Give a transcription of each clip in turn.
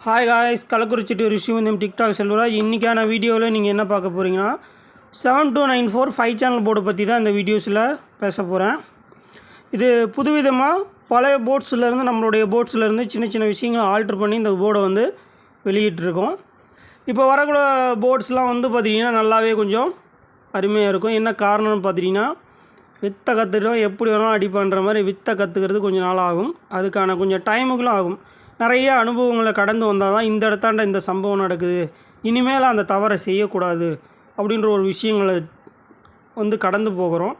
Hi guys, Kallakurichi to ரிஷி வந்து TikTok Selvaraj. இன்றைக்கான வீடியோவில் நீங்கள் என்ன பார்க்க போகிறீங்கன்னா 7294 5 சேனல் போர்டை பற்றி தான் இந்த வீடியோஸில் பேச போகிறேன். இது புதுவிதமாக பழைய போர்ட்ஸ்லேருந்து நம்மளுடைய போர்ட்ஸ்லேருந்து சின்ன சின்ன விஷயங்களை ஆல்ட்ரு பண்ணி இந்த போர்டை வந்து வெளியிட்டிருக்கோம். இப்போ வரக்கூடிய போர்ட்ஸ்லாம் வந்து பார்த்திங்கன்னா நல்லாவே கொஞ்சம் அருமையாக இருக்கும். என்ன காரணம்னு பார்த்திங்கன்னா, வித்தை கற்றுட்டோம் எப்படி வேணாலும் அடி பண்ணுற மாதிரி வித்தை கற்றுக்கிறது கொஞ்சம் நாள் ஆகும். அதுக்கான கொஞ்சம் டைமுகளும் ஆகும். நிறைய அனுபவங்களை கடந்து வந்தால் தான் இந்த இடத்தாண்ட இந்த சம்பவம் நடக்குது, இனிமேல் அந்த தவறை செய்யக்கூடாது அப்படின்ற ஒரு விஷயங்களை வந்து கடந்து போகிறோம்.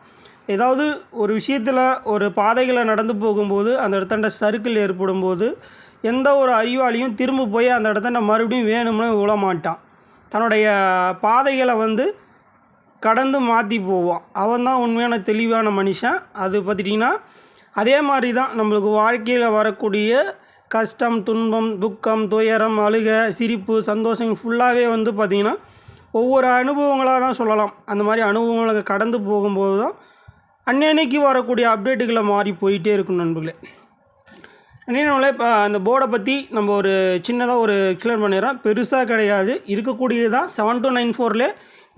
ஏதாவது ஒரு விஷயத்தில் ஒரு பாதைகளை நடந்து போகும்போது அந்த இடத்தாண்ட சர்க்கிள் ஏற்படும் போது எந்த ஒரு அறிவாளியும் திரும்ப போய் அந்த இடத்தாண்ட மறுபடியும் வேணும்னு விழ மாட்டான். தன்னுடைய பாதைகளை வந்து கடந்து மாற்றி போவான். அவன் தான் உண்மையான தெளிவான மனுஷன். அது பார்த்திட்டிங்கன்னா அதே மாதிரி தான் நம்மளுக்கு வாழ்க்கையில் வரக்கூடிய கஷ்டம், துன்பம், துக்கம், துயரம், அழுக, சிரிப்பு, சந்தோஷம் ஃபுல்லாகவே வந்து பார்த்திங்கன்னா ஒவ்வொரு அனுபவங்களாக தான் சொல்லலாம். அந்த மாதிரி அனுபவங்களை கடந்து போகும்போது தான் அன்னைக்கு வரக்கூடிய அப்டேட்டுகளை மாறி போயிட்டே இருக்கும் நண்பர்களே. அன்னையினால இப்போ அந்த போர்டை பற்றி நம்ம ஒரு சின்னதாக ஒரு எக்ஸ்பிளைன் பண்ணிடுறோம். பெருசாக கிடையாது, இருக்கக்கூடியது தான். 7294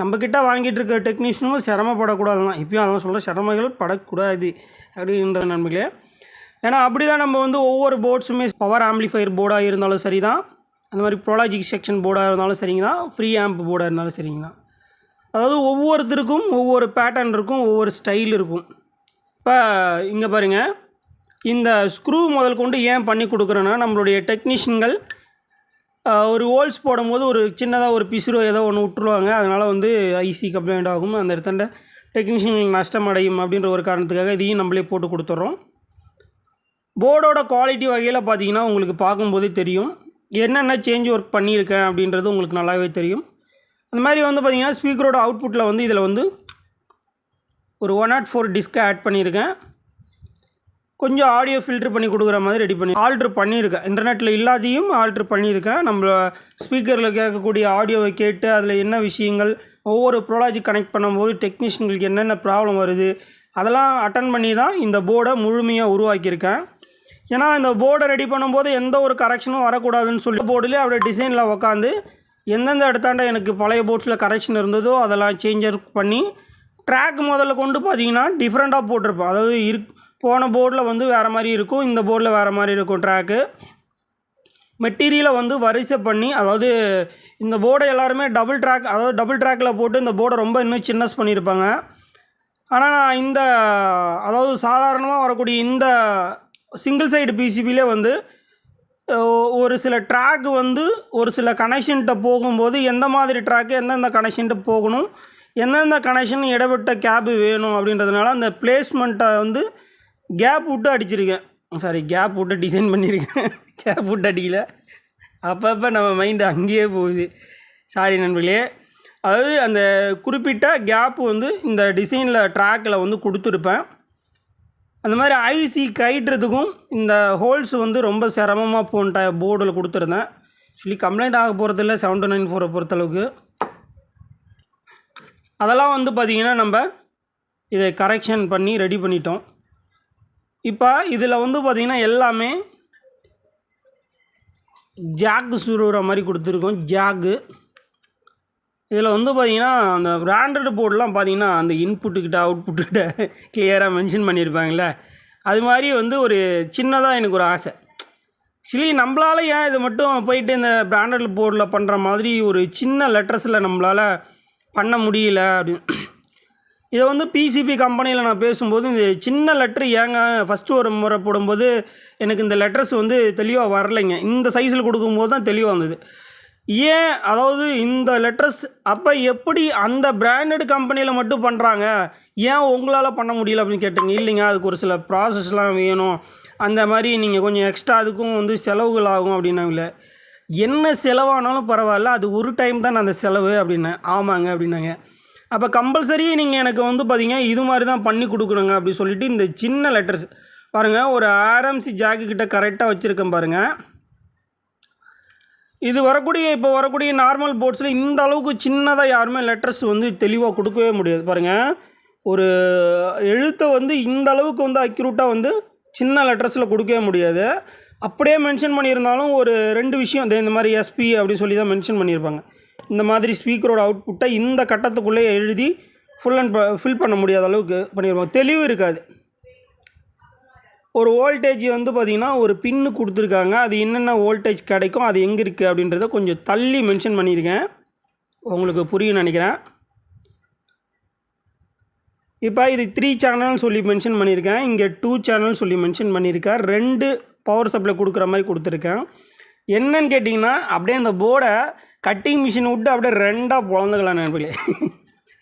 நம்மக்கிட்ட வாங்கிட்டு இருக்க டெக்னீஷியனும் சிரமப்படக்கூடாது தான். இப்போயும் அதான் சொல்கிறேன், சிரமங்கள் படக்கூடாது அப்படின்ற நண்பர்களே. ஏன்னா அப்படி தான் நம்ம வந்து ஒவ்வொரு போர்ட்ஸுமே பவர் ஆம்ப்ளிஃபையர் போர்டாக இருந்தாலும் சரி தான், அந்த மாதிரி ப்ரோலாஜிக் செக்ஷன் போர்டாக இருந்தாலும் சரிங்க தான், ஃப்ரீ ஆம்ப் போர்டாக இருந்தாலும் சரிங்க தான். அதாவது ஒவ்வொருத்தருக்கும் ஒவ்வொரு பேட்டர்ன் இருக்கும், ஒவ்வொரு ஸ்டைல் இருக்கும். இப்போ இங்கே பாருங்கள், இந்த ஸ்க்ரூ முதல் கொண்டு ஏன் பண்ணி கொடுக்குறேன்னா, நம்மளுடைய டெக்னீஷியன்கள் ஒரு ஹோல்ஸ் போடும்போது ஒரு சின்னதாக ஒரு பிசுரோ ஏதோ ஒன்று விட்டுருவாங்க. அதனால் வந்து ஐசி கம்ப்ளைண்ட் ஆகும், அந்த இடத்தாண்ட டெக்னீஷியன்கள் நஷ்டம் அடையும் அப்படின்ற ஒரு காரணத்துக்காக இதையும் நம்மளே போட்டு கொடுத்துட்றோம். போர்டோட குவாலிட்டி வகையில் பார்த்தீங்கன்னா உங்களுக்கு பார்க்கும்போதே தெரியும் என்னென்ன சேஞ்ச் ஒர்க் பண்ணியிருக்கேன் அப்படின்றது உங்களுக்கு நல்லாவே தெரியும். அந்த மாதிரி வந்து பார்த்திங்கன்னா ஸ்பீக்கரோட அவுட்புட்டில் வந்து இதில் வந்து ஒரு 104 டிஸ்கை ஆட் பண்ணியிருக்கேன். கொஞ்சம் ஆடியோ ஃபில்ட்ரு பண்ணி கொடுக்குற மாதிரி ரெடி பண்ணி ஆல்ட்ரு பண்ணியிருக்கேன். இன்டர்நெட்டில் இல்லாதையும் ஆல்ட்ரு பண்ணியிருக்கேன். நம்ம ஸ்பீக்கரில் கேட்கக்கூடிய ஆடியோவை கேட்டு அதில் என்ன விஷயங்கள் ஒவ்வொரு ப்ரோலாஜிக் கனெக்ட் பண்ணும்போது டெக்னீஷியன்களுக்கு என்னென்ன ப்ராப்ளம் வருது அதெல்லாம் அட்டன் பண்ணி தான் இந்த போர்டை முழுமையாக உருவாக்கியிருக்கேன். ஏன்னா இந்த போர்டை ரெடி பண்ணும்போது எந்த ஒரு கரெக்ஷனும் வரக்கூடாதுன்னு சொல்லி போர்டிலே அப்படியே டிசைனில் உக்காந்து எந்தெந்த இடத்தாண்ட எனக்கு பழைய போர்ட்ஸில் கரெக்ஷன் இருந்ததோ அதெல்லாம் சேஞ்சர் பண்ணி ட்ராக் முதல்ல கொண்டு பார்த்தீங்கன்னா டிஃப்ரெண்ட்டாக போட்டிருப்பேன். அதாவது போன போர்டில் வந்து வேறு மாதிரி இருக்கும், இந்த போர்டில் வேறு மாதிரி இருக்கும். ட்ராக்கு மெட்டீரியலை வந்து வரிசை பண்ணி, அதாவது இந்த போர்டை எல்லாருமே டபுள் ட்ராக், அதாவது டபுள் ட்ராக்கில் போட்டு இந்த போர்டை ரொம்ப இன்னும் சின்னஸ் பண்ணியிருப்பாங்க. ஆனால் நான் இந்த அதாவது சாதாரணமாக வரக்கூடிய இந்த சிங்கிள் சைடு பிசிபிலே வந்து ஒரு சில ட்ராக் வந்து ஒரு சில கனெக்ஷன்கிட்ட போகும்போது எந்த மாதிரி ட்ராக்கு எந்தெந்த கனெக்ஷன்கிட்ட போகணும், எந்தெந்த கனெக்ஷன் இடப்பட்ட கேப்பு வேணும் அப்படின்றதுனால அந்த பிளேஸ்மெண்ட்டை வந்து கேப் விட்டு அடிச்சிருக்கேன். கேப் விட்டு டிசைன் பண்ணியிருக்கேன். கேப் விட்டு அடிக்கல, அப்பப்போ நம்ம மைண்டு அங்கேயே போகுது. சாரி நண்பர்களே. அதாவது அந்த குறிப்பிட்ட கேப்பு வந்து இந்த டிசைனில் ட்ராக்கில் வந்து கொடுத்துருப்பேன். அந்த மாதிரி ஐசி கயிட்டுறதுக்கும் இந்த ஹோல்ஸ் வந்து ரொம்ப சிரமமாக போன்ற போர்டில் கொடுத்துருந்தேன். சொல்லி கம்ப்ளைண்ட் ஆக போகிறதில்ல 7294 பொறுத்தளவுக்கு. அதெல்லாம் வந்து பார்த்திங்கன்னா நம்ம இதை கரெக்ஷன் பண்ணி ரெடி பண்ணிட்டோம். இப்போ இதில் வந்து பார்த்திங்கன்னா எல்லாமே ஜாக்கு சுருகிற மாதிரி கொடுத்துருக்கோம். ஜாக்கு இதில் வந்து பார்த்திங்கன்னா அந்த பிராண்டட் போர்டெலாம் பார்த்திங்கன்னா அந்த இன்புட்டுக்கிட்ட அவுட்புட்டுக்கிட்ட கிளியராக மென்ஷன் பண்ணியிருப்பாங்களே, அது மாதிரி வந்து ஒரு சின்னதாக எனக்கு ஒரு ஆசை. ஆக்சுவலி நம்மளால் ஏன் இதை மட்டும் போயிட்டு இந்த பிராண்டட் போர்டில் பண்ணுற மாதிரி ஒரு சின்ன லெட்டர்ஸில் நம்மளால் பண்ண முடியல அப்படின்னு. இதை வந்து பிசிபி கம்பெனியில் நான் பேசும்போது இந்த சின்ன லெட்ரு ஏங்க ஃபஸ்ட்டு ஒரு முறை போடும்போது எனக்கு இந்த லெட்டர்ஸ் வந்து தெளிவாக வரலைங்க. இந்த சைஸில் கொடுக்கும்போது தான் தெளிவாக வந்தது. ஏன், அதாவது இந்த லெட்டர்ஸ் அப்போ எப்படி அந்த பிராண்டட் கம்பெனியில் மட்டும் பண்ணுறாங்க, ஏன் உங்களால் பண்ண முடியல அப்படின்னு கேட்டுங்க. இல்லைங்க, அதுக்கு ஒரு சில ப்ராசஸ்லாம் வேணும், அந்த மாதிரி நீங்கள் கொஞ்சம் எக்ஸ்ட்ரா அதுக்கும் வந்து செலவுகள் ஆகும் அப்படின்னாங்களே. என்ன செலவானாலும் பரவாயில்ல, அது ஒரு டைம் தான் அந்த செலவு அப்படின்னேன். ஆமாங்க அப்படின்னாங்க. அப்போ கம்பல்சரி நீங்கள் எனக்கு வந்து பார்த்தீங்க இது மாதிரி தான் பண்ணி கொடுக்கணுங்க அப்படின்னு சொல்லிவிட்டு இந்த சின்ன லெட்டர்ஸ் பாருங்கள், ஒரு ஆர்எம்சி ஜாக்கு கிட்ட கரெக்டாக வச்சுருக்கேன் பாருங்கள். இது இப்போ வரக்கூடிய நார்மல் போர்ட்ஸில் இந்த அளவுக்கு சின்னதாக யாருமே லெட்டர்ஸ் வந்து தெளிவாக கொடுக்கவே முடியாது. பாருங்கள், ஒரு எழுத்தை வந்து இந்த அளவுக்கு வந்து அக்யூரேட்டாக வந்து சின்ன லெட்டர்ஸில் கொடுக்கவே முடியாது. அப்படியே மென்ஷன் பண்ணியிருந்தாலும் ஒரு 2 விஷயம் இந்த மாதிரி எஸ்பி அப்படின்னு சொல்லி தான் மென்ஷன் பண்ணியிருப்பாங்க. இந்த மாதிரி ஸ்பீக்கரோட அவுட்புட்டை இந்த கட்டத்துக்குள்ளே எழுதி ஃபில் பண்ண முடியாத அளவுக்கு பண்ணியிருப்பாங்க. தெளிவு இருக்காது. ஒரு வோல்டேஜ் வந்து பார்த்திங்கன்னா ஒரு பின்னு கொடுத்துருக்காங்க. அது என்னென்ன வோல்டேஜ் கிடைக்கும், அது எங்கே இருக்குது அப்படின்றத கொஞ்சம் தள்ளி மென்ஷன் பண்ணியிருக்கேன். உங்களுக்கு புரியும் நினைக்கிறேன். இப்போ இது 3 சேனல்னு சொல்லி மென்ஷன் பண்ணியிருக்கேன். இங்கே 2 சேனல் சொல்லி மென்ஷன் பண்ணியிருக்கேன். 2 பவர் சப்ளை கொடுக்குற மாதிரி கொடுத்துருக்கேன். என்னன்னு கேட்டிங்கன்னா அப்படியே அந்த போர்டை கட்டிங் மிஷின் விட்டு அப்படியே 2ஆக பொழந்துக்கலாம் நண்பர்களே.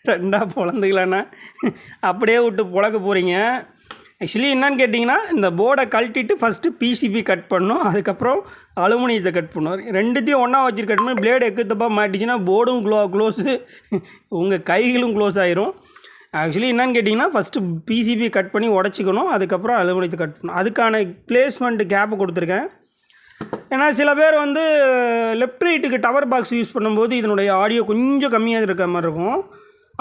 2ஆக பொழந்துக்கலான்னா அப்படியே விட்டு பொழக்க போகிறீங்க. ஆக்சுவலி என்னன்னு கேட்டிங்கன்னா இந்த போர்டை கழட்டிட்டு ஃபஸ்ட்டு பிசிபி கட் பண்ணணும், அதுக்கப்புறம் அலுமினியத்தை கட் பண்ணுவார். 2த்தையும் ஒன்றா வச்சு கட் பண்ணி பிளேடு எக்குத்தப்பாக மாட்டிச்சுன்னா போர்டும் க்ளோஸு, உங்கள் கைகளும் க்ளோஸ் ஆயிரும். ஆக்சுவலி என்னன்னு கேட்டிங்கன்னா ஃபஸ்ட்டு பிசிபி கட் பண்ணி உடச்சிக்கணும், அதுக்கப்புறம் அலுமினியத்தை கட் பண்ணணும். அதுக்கான பிளேஸ்மெண்ட் கேப்பு கொடுத்துருக்கேன். ஏன்னா சில பேர் வந்து லெஃப்ட் ரைட்டுக்கு டவர் பாக்ஸ் யூஸ் பண்ணும்போது இதனுடைய ஆடியோ கொஞ்சம் கம்மியாக இருக்க மாதிரி இருக்கும்.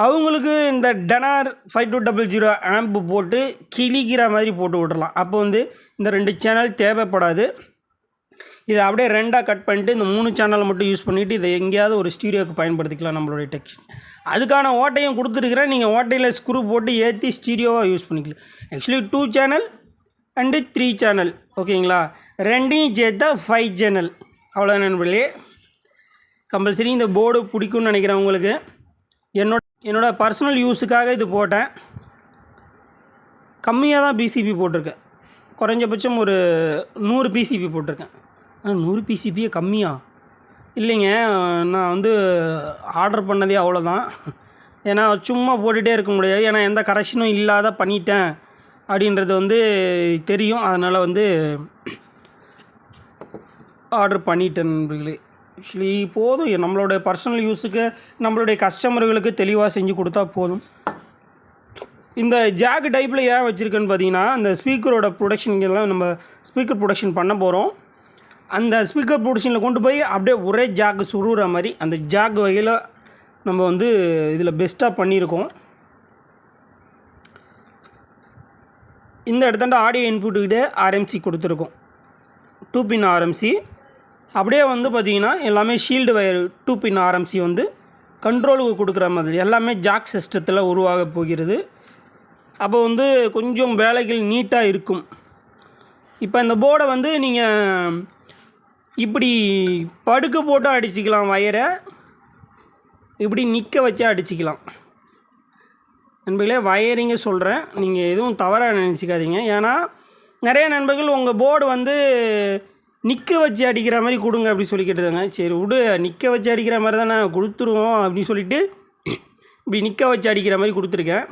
அவங்களுக்கு இந்த டெனார் 5200 ஆம்பு போட்டு கிழிக்கிற மாதிரி போட்டு விட்றலாம். அப்போ வந்து இந்த 2 சேனல் தேவைப்படாது. இதை அப்படியே 2ஆக கட் பண்ணிட்டு இந்த 3 சேனலை மட்டும் யூஸ் பண்ணிவிட்டு இதை எங்கேயாவது ஒரு ஸ்டீரியோவுக்கு பயன்படுத்திக்கலாம் நம்மளுடைய டெக்ஸ்ட். அதுக்கான ஓட்டையும் கொடுத்துருக்குறேன். நீங்கள் ஓட்டையில் ஸ்க்ரூ போட்டு ஏற்றி ஸ்டீரியோவாக யூஸ் பண்ணிக்கலாம். ஆக்சுவலி 2 சேனல் அண்டு 3 சேனல் ஓகேங்களா, 2ஐயும் சேர்த்தா 5 சேனல். அவ்வளோ நண்பர்களே. கம்பல்சரி இந்த போர்டு பிடிக்கும்னு நினைக்கிறேன் உங்களுக்கு. என்னோட பர்சனல் யூஸுக்காக இது போட்டேன். கம்மியாக தான் பிசிபி போட்டிருக்கேன். குறைஞ்சபட்சம் ஒரு 100 பிசிபி போட்டிருக்கேன். 100 பிசிபியே கம்மியாக இல்லைங்க. நான் வந்து ஆர்டர் பண்ணதே அவ்வளோதான். ஏன்னா சும்மா போட்டுகிட்டே இருக்க முடியாது. ஏன்னா எந்த கரெக்ஷனும் இல்லாத பண்ணிட்டேன் அப்படின்றது வந்து தெரியும். அதனால் வந்து ஆர்டர் பண்ணிட்டேன் நண்பர்களே. ஆக்சுவலி போதும், நம்மளோட பர்சனல் யூஸுக்கு நம்மளுடைய கஸ்டமர்களுக்கு தெளிவாக செஞ்சு கொடுத்தா போதும். இந்த ஜாக் டைப்பில் ஏன் வச்சுருக்கேன்னு பார்த்தீங்கன்னா இந்த ஸ்பீக்கரோட ப்ரொடக்ஷன்கெல்லாம் நம்ம ஸ்பீக்கர் ப்ரொடக்ஷன் பண்ண போகிறோம். அந்த ஸ்பீக்கர் ப்ரொடக்ஷனில் கொண்டு போய் அப்படியே ஒரே ஜாக் சுருகிற மாதிரி அந்த ஜாக் வகையில் நம்ம வந்து இதில் பெஸ்ட்டாக பண்ணியிருக்கோம். இந்த இடத்தாண்ட ஆடியோ இன்புட்டுக்கிட்டே ஆர்எம்சி கொடுத்துருக்கோம், 2 பின் ஆர்எம்சி. அப்படியே வந்து பார்த்திங்கன்னா எல்லாமே ஷீல்டு வயர் 2 பின் ஆர்எம்சி வந்து கண்ட்ரோலுக்கு கொடுக்குற மாதிரி எல்லாமே ஜாக் சிஸ்டத்தில் உருவாக போகிறது. அப்போ வந்து கொஞ்சம் வேலைகள் நீட்டாக இருக்கும். இப்போ இந்த போர்டை வந்து நீங்கள் இப்படி படுக்க போட்டு அடிச்சிக்கலாம், வயரை இப்படி நிற்க வச்சு அடிச்சிக்கலாம். நண்பர்களே வயரிங்க சொல்கிறேன், நீங்கள் எதுவும் தவறாக நினச்சிக்காதீங்க. ஏன்னா நிறைய நண்பர்கள் உங்கள் போர்டு வந்து நிற்க வச்சு அடிக்கிற மாதிரி கொடுங்க அப்படி சொல்லி கேட்டுருந்தாங்க. சரி விடு, நிற்க வச்சு அடிக்கிற மாதிரி தானே கொடுத்துருவோம் அப்படின்னு சொல்லிவிட்டு இப்படி நிற்க வச்சு அடிக்கிற மாதிரி கொடுத்துருக்கேன்.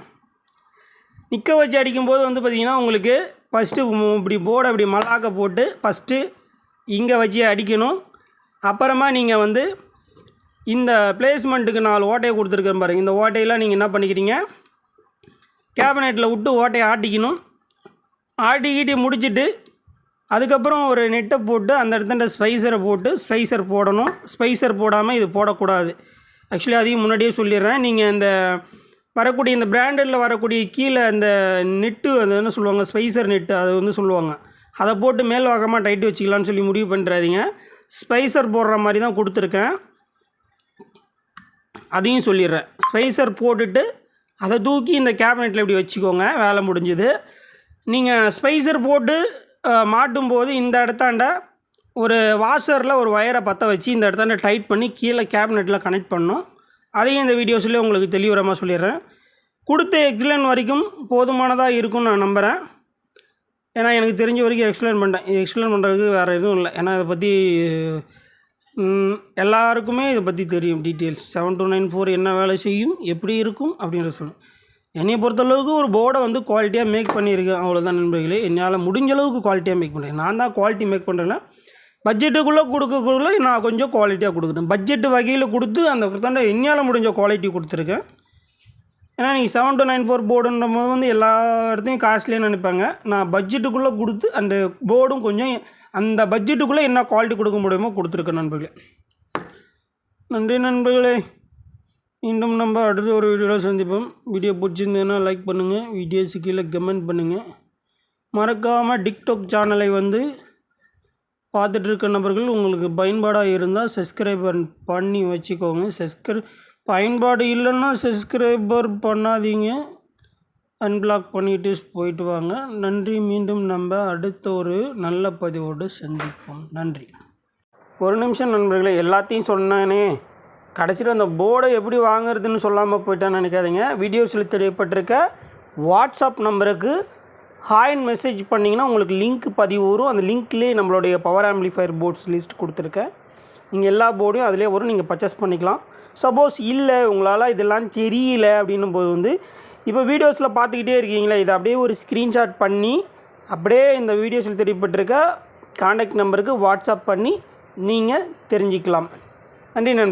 நிற்க வச்சு அடிக்கும்போது வந்து பார்த்திங்கன்னா உங்களுக்கு ஃபஸ்ட்டு இப்படி போர்டை அப்படி மல்லாக்க போட்டு ஃபஸ்ட்டு இங்கே வச்சு அடிக்கணும். அப்புறமா நீங்கள் வந்து இந்த பிளேஸ்மெண்ட்டுக்கு 4 ஓட்டையை கொடுத்துருக்கேன் பாருங்கள். இந்த ஓட்டையெல்லாம் நீங்கள் என்ன பண்ணிக்கிறீங்க, கேபினெட்டில் விட்டு ஓட்டையை ஆட்டிக்கணும். ஆட்டிக்கிட்டு முடிச்சுட்டு அதுக்கப்புறம் ஒரு நெட்டை போட்டு அந்த இடத்துல ஸ்பைசரை போட்டு ஸ்பைசர் போடணும். ஸ்பைசர் போடாமல் இது போடக்கூடாது. ஆக்சுவலி அதையும் முன்னாடியே சொல்லிடுறேன். நீங்கள் இந்த வரக்கூடிய இந்த பிராண்டடில் வரக்கூடிய கீழே அந்த நெட்டு அது என்ன சொல்லுவாங்க, ஸ்பைசர் நெட்டு அது வந்து சொல்லுவாங்க, அதை போட்டு மேல் வாக்கமாக டைட்டு வச்சுக்கலான்னு சொல்லி முடிவு பண்ணுறாதீங்க. ஸ்பைசர் போடுற மாதிரி தான் கொடுத்துருக்கேன், அதையும் சொல்லிடுறேன். ஸ்பைசர் போட்டுட்டு அதை தூக்கி இந்த கேபினெட்டில் இப்படி வச்சுக்கோங்க, வேலை முடிஞ்சுது. நீங்கள் ஸ்பைசர் போட்டு மாட்டும்போது இந்த இடத்தாண்ட ஒரு வாஷரில் ஒரு வயரை பற்ற வச்சு இந்த இடத்தாண்ட டைட் பண்ணி கீழே கேபினெட்டில் கனெக்ட் பண்ணணும். அதையும் இந்த வீடியோஸ்லேயே உங்களுக்கு தெளிவுரமாக சொல்லிடுறேன். கொடுத்த எக்ஸ்பிளைன் வரைக்கும் போதுமானதாக இருக்கும்னு நான் நம்புகிறேன். ஏன்னா எனக்கு தெரிஞ்ச வரைக்கும் எக்ஸ்பிளைன் பண்ணிட்டேன். எக்ஸ்பிளைன் பண்ணுறதுக்கு வேறு எதுவும் இல்லை. ஏன்னா இதை பற்றி எல்லாருக்குமே இதை பற்றி தெரியும் டீட்டெயில்ஸ். 7294 என்ன வேலை செய்யும், எப்படி இருக்கும் அப்படின்ற சொல்லணும். என்னை பொறுத்தளவுக்கு ஒரு போர்டை வந்து குவாலிட்டியாக மேக் பண்ணியிருக்கேன், அவ்வளோதான் நண்பர்களே. என்னால் முடிஞ்ச அளவுக்கு குவாலிட்டியாக மேக் பண்ணுறேன். நான் தான் குவாலிட்டி மேக் பண்ணுறேன். பட்ஜெட்டுக்குள்ளே கொடுக்கக்குள்ளே நான் கொஞ்சம் குவாலிட்டியாக கொடுக்குறேன். பட்ஜெட்டு வகையில் கொடுத்து அந்த கொடுத்தாண்ட என்னால் முடிஞ்ச குவாலிட்டி கொடுத்துருக்கேன். ஏன்னா நீங்கள் 7294 போர்டுன்ற போது வந்து எல்லா இடத்தையும் காஸ்ட்லியாக நினைப்பாங்க. நான் பட்ஜெட்டுக்குள்ளே கொடுத்து அந்த போர்டும் கொஞ்சம் அந்த பட்ஜெட்டுக்குள்ளே என்ன குவாலிட்டி கொடுக்க முடியுமோ கொடுத்துருக்கேன் நண்பர்களே. நன்றி நண்பர்களே. மீண்டும் நம்ம அடுத்த ஒரு வீடியோவில் சந்திப்போம். வீடியோ பிடிச்சிருந்ததுன்னா லைக் பண்ணுங்கள், வீடியோஸு கீழே கமெண்ட் பண்ணுங்கள். மறக்காமல் டிக்டாக் சேனலை வந்து பார்த்துட்டு இருக்க நபர்கள் உங்களுக்கு பயன்பாடாக இருந்தால் சப்ஸ்கிரைபர் பண்ணி வச்சுக்கோங்க. பயன்பாடு இல்லைன்னா சப்ஸ்கிரைபர் பண்ணாதீங்க, அன்பிளாக் பண்ணிவிட்டு போயிட்டு வாங்க. நன்றி. மீண்டும் நம்ம அடுத்த ஒரு நல்ல பதிவோடு சந்திப்போம். நன்றி. ஒரு நிமிஷம் நண்பர்களே, எல்லாத்தையும் சொன்னானே கடைசியில் அந்த போர்டை எப்படி வாங்குறதுன்னு சொல்லாமல் போயிட்டான்னு நினைக்காதீங்க. வீடியோஸில் தெரியப்பட்டிருக்க வாட்ஸ்அப் நம்பருக்கு ஹாய்ன்னு மெசேஜ் பண்ணிங்கன்னா உங்களுக்கு லிங்க் பதிவு வரும். அந்த லிங்க்லேயே நம்மளுடைய பவர் ஆம்பிளிஃபையர் போர்ட்ஸ் லிஸ்ட் கொடுத்துருக்கேன். நீங்கள் எல்லா போர்டையும் அதிலே வரும், நீங்கள் பர்ச்சேஸ் பண்ணிக்கலாம். சப்போஸ் இல்லை உங்களால் இதெல்லாம் தெரியல அப்படின்னும் போது இப்போ வீடியோஸில் பார்த்துக்கிட்டே இருக்கீங்களா, இதை அப்படியே ஒரு ஸ்க்ரீன்ஷாட் பண்ணி அப்படியே இந்த வீடியோஸில் தெரியப்பட்டிருக்க கான்டாக்ட் நம்பருக்கு வாட்ஸ்அப் பண்ணி நீங்கள் தெரிஞ்சிக்கலாம். நன்றி நண்பர்களே.